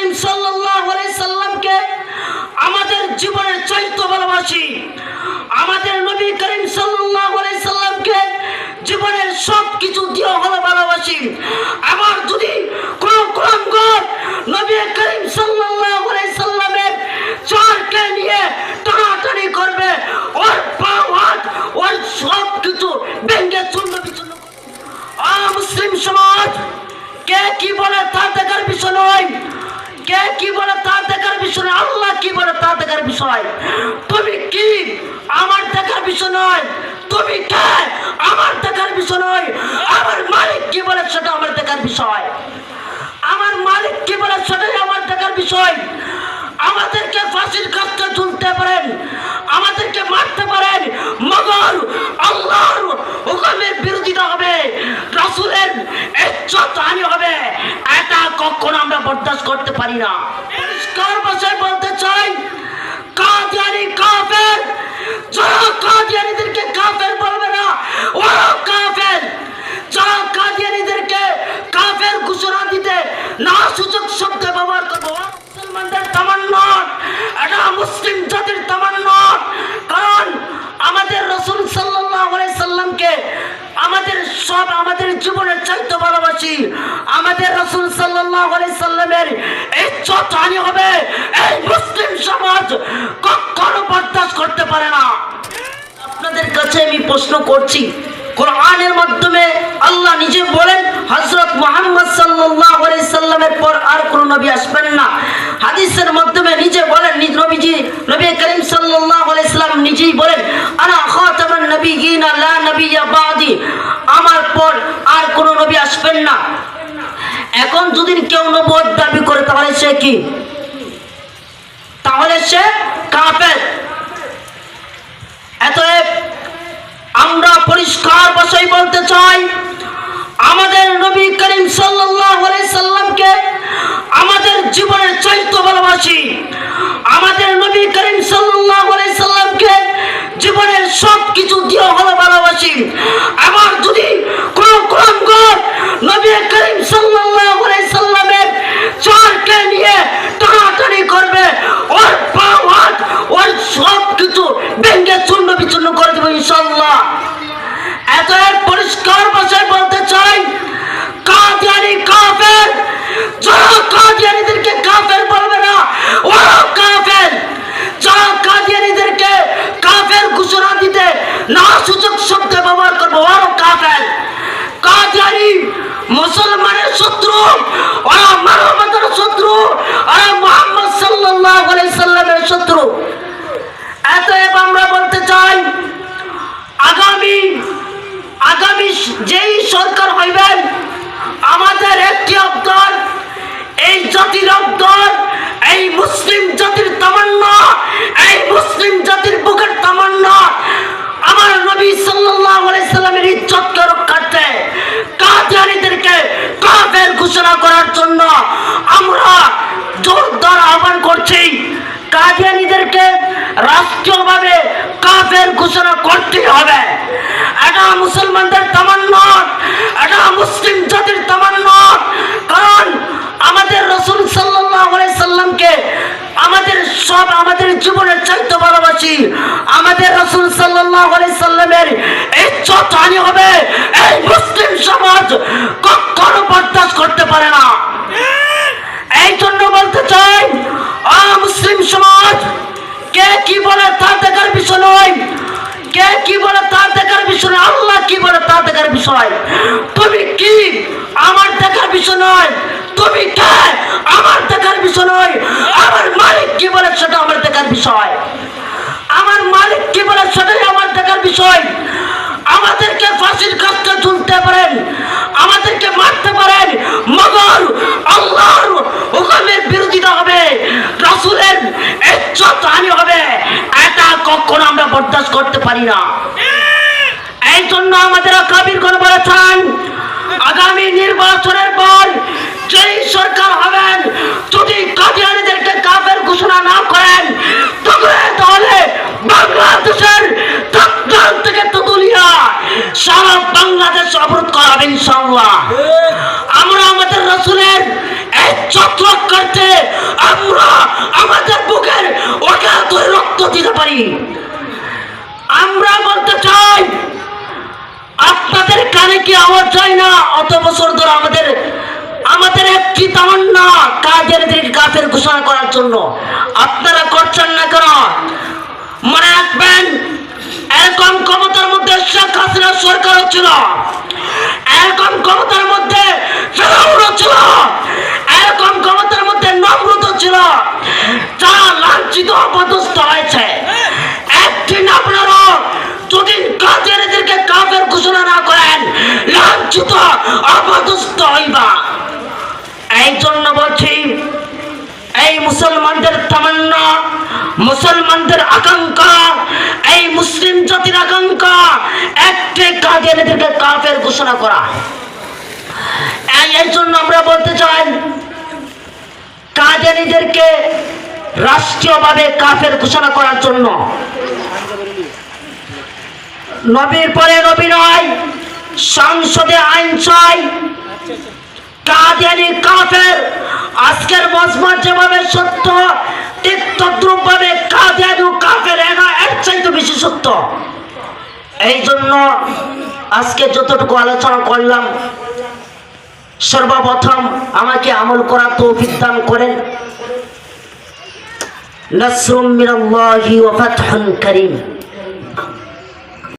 করিম সাল্লাল্লাহু আলাইহি সাল্লামকে আমাদের জীবনের চাইতে ভালোবাসি, আমাদের নবী করিম সাল্লাল্লাহু আলাইহি সাল্লামকে জীবনের সব কিছু দিয়ে ভালোবাসি। আমার যদি কোনো কুলাঙ্গার নবী করিম সাল্লাল্লাহু আলাইহি সাল্লামের চারকে নিয়ে টানাটানি করবে, ওর পা হাত ওর সব কিছু ভেঙে চূর্ণ বিচূর্ণ। মুসলিম সমাজ কে কি বলে তা দেখার বিষয় নয়, কে কি বলে তা দেখার বিষয় নয়, আল্লাহ কি বলে তা দেখার বিষয়। তুমি কি আমার দেখার বিষয় নয়, তুমি কে আমার দেখার বিষয় নয়, আমার মালিক কি বলে সেটা আমার দেখার বিষয়। আমার মালিক কি বলে সেটাই আমার দেখার বিষয়। আমাদেরকে ফাঁসির কাজটা ঝুলতে পারেন, আমাদেরকে মারতে পারেন, মগর আল্লাহর হুকুমের বিরোধিতা হবে, রাসূলের ইজ্জত হানি হবে, এটা কখনো আমরা বরদাস্ত করতে পারি না। পরিষ্কার ভাষায় বলতে চাই, কাদিয়ানি কাফের। যারা কাদিয়ানিদেরকে কাফের বলবে না ওরা কাফের। যারা কাদিয়ানিদেরকে কাফের ঘোষণা দিতে না সূচক শব্দ ব্যবহার করবো, মুসলমানদের তামান্না, এটা মুসলিম জাতির তামান্না। কারণ আমাদের রাসূল সাল্লাল্লাহু আলাইহি সাল্লামকে আমাদের জীবনের চাইতে ভালোবাসি। আমাদের রাসূল সাল্লাল্লাহু আলাইহি সাল্লামের ইজ্জত হানি হবে, এই মুসলিম সমাজ কখনো বরদাস্ত করতে পারে না। আপনাদের কাছে আমি প্রশ্ন করছি, কোরআনের মাধ্যমে আল্লাহ নিজে বলেন হযরত মুহাম্মদ সাল্লাল্লাহু আলাইহি সাল্লামের পর আর কোন নবী আসবেন না। হাদিসের মাধ্যমে নিজে বলেন, নবী করিম সাল্লাল্লাহু আলাইহি সাল্লাম নিজেই বলেন আনা খাতামান নবিয়্যিন লা নবিয়্যা বাদি, আমার পর আর কোন নবী আসবেন না। এখন যদি কেউ নবুয়ত দাবি করে তাহলে সে কি? তাহলে সে কাফের। অতএব আমরা পরিষ্কার ভাষায় বলতে চাই, আমাদের নবী করিম সাল্লাল্লাহু আলাইহি সাল্লামকে আমাদের জীবনের চাইতে ভালোবাসি, আমাদের নবী করিম সাল্লাল্লাহু আলাইহি সাল্লামকে জীবনের সব কিছু দিয়ে ভালোবাসি। আমার যদি কোনো কুলাঙ্গার নবী করিম সাল্লাল্লাহু আলাইহি সাল্লামের চারকে নিয়ে টানাটানি করবে, ওর পা হাত ওর সব কিছু ভেঙে চূর্ণ বিচূর্ণ করে দেবো ইনশাআল্লাহ। এত পরিষ্কার ভাষায় বলতে চাই, কাদিয়ানি কাফের। যারা কাদিয়ানিদেরকে কাফের বলবে না ওরা কাফের। যারা কাদিয়ানিদেরকে কাফের ঘোষণা দিতে না সূচক শব্দ ব্যবহার করবো ওরা কাফের। কাদিয়ানি মুসলমানের শত্রু, ওরা মানবতার শত্রু, ওরা মুহাম্মদ সাল্লাল্লাহু আলাইহি সাল্লামের শত্রু। এতএব আমরা বলতে চাই, আগামী যেই সরকার হইবেন, আমাদের একটি আবদার, এই জাতির আবদার, এই মুসলিম জাতির তামান্না, এই মুসলিম জাতির বুকের তামান্না, আমার নবী সাল্লাল্লাহু আলাইহি সাল্লামের ইজ্জতকে রক্ষার্থে কাদিয়ানীদেরকে কাফের ঘোষণা করার জন্য আমরা জোরদার আহ্বান করছি। কাদিয়ানীদেরকে রাষ্ট্রীয়ভাবে কাফের ঘোষণা করতেই হবে। এটা মুসলমানদের তামান্না, এটা মুসলিম জাতির তামান্না। কারণ আমাদের রাসূল সাল্লাল্লাহু আলাইহি সাল্লামকে আমাদের জীবনের চাইতে ভালোবাসি, আমাদের রাসূল সাল্লাল্লাহু আলাইহি সাল্লামের ইজ্জত হানি হবে, এই মুসলিম সমাজ কখনো বরদাস্ত করতে পারে না। এই জন্য বলতে চাই, মুসলিম সমাজ কে কি বলে তা দেখার বিষয় নয়, কে কি বলে তা দেখার বিষয় নয়, আল্লাহ কি বলে তা দেখার বিষয়। তুমি কি আমার দেখার বিষয় নয়, তুমি কে আমার দেখার বিষয় নয়, আমার মালিক কি বলে সেটা আমার দেখার বিষয়। আমার মালিক কি বলে সেটাই আমার দেখার বিষয়। আমাদেরকে ফাঁসির কাজটা ঝুলতে পারেন, আমাদেরকে মারতে পারেন, মগর আল্লাহর হুকুমের বিরোধিতা হবে, রাসূলের ইজ্জত হানি হবে, এটা কখনো আমরা বরদাস্ত করতে পারি না। এই জন্য আমাদের আকাবিরগণ বলেছেন, আগামী নির্বাচনের পর যেই সরকার হবেন, যদি কাদিয়ানীদেরকে কাফের ঘোষণা না করেন, তাহলে বাংলাদেশের থেকে তুলিয়া সারা বাংলাদেশ অবরোধ করা হবে ইনশাআল্লাহ। আমরা আমাদের রাসূলের এই চক্রান্তে আমরা আমাদের বুকের অগাধ রক্ত দিতে পারি। আমরা বলতে চাই, আপনাদের কানে কি আওয়াজ যায় না? অত বছর ধরে আমাদের একটি তামান্না কাদেরকে কাফের ঘোষণা করার জন্য, আপনারা করছেন না কেন? মনে রাখবেন, এরকম ক্ষমতার মধ্যে শেখ হাসিনা সরকারও ছিল, এরকম ক্ষমতার মধ্যে ফেরাউনও ছিল, এরকম ক্ষমতার মধ্যে নমরুদও ছিল, যারা লাঞ্ছিত অপদস্থ হয়েছে। একদিন আপনারা যদি কাদেরকে কাফের ঘোষণা না করেন, লাঞ্ছিত অপদস্থ হইবা। এই জন্য বলছি, এই মুসলমানদের তামান্না, মুসলমানদের আকাঙ্ক্ষা, এই মুসলিম জাতির আকাঙ্ক্ষা একটি কাদেরকে কাফের ঘোষণা করা। এই জন্য আমরা বলতে চাই, কাদেরকে রাষ্ট্রীয়ভাবে কাফের ঘোষণা করার জন্য নবীর পরে নবী নয়, সংসদে আইন চাই। কাদিয়ানি কাফের, আজকের মজমা যেভাবে সত্য, ঠিক তদ্রুপভাবে কাদিয়ানি কাফের এর চাইতে বেশি সত্য। এই জন্য আজকে যতটুকু আলোচনা করলাম, সর্বপ্রথম আমাকে আমল করা তৌফিক দান করেন। নাসরুম মিনাল্লাহি ওয়া ফাতহুন কারীম।